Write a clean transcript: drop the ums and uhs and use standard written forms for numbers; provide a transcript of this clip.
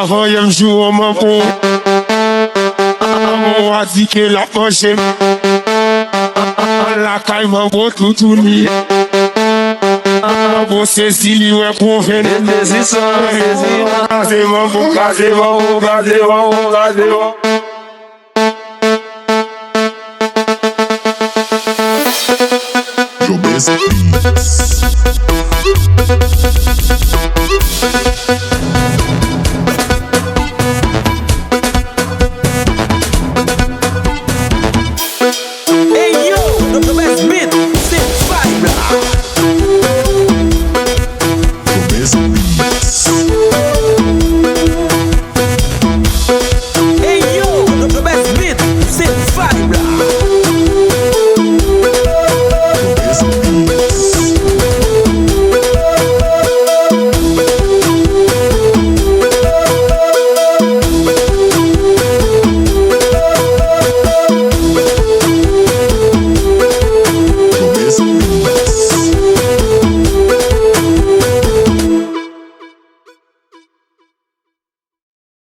Avant, il me joue au mampon. On a dit que la poche. La caille m'a beau tout ni. Bon, c'est si lui, ouais, qu'on vient. C'est mon bon, Your best.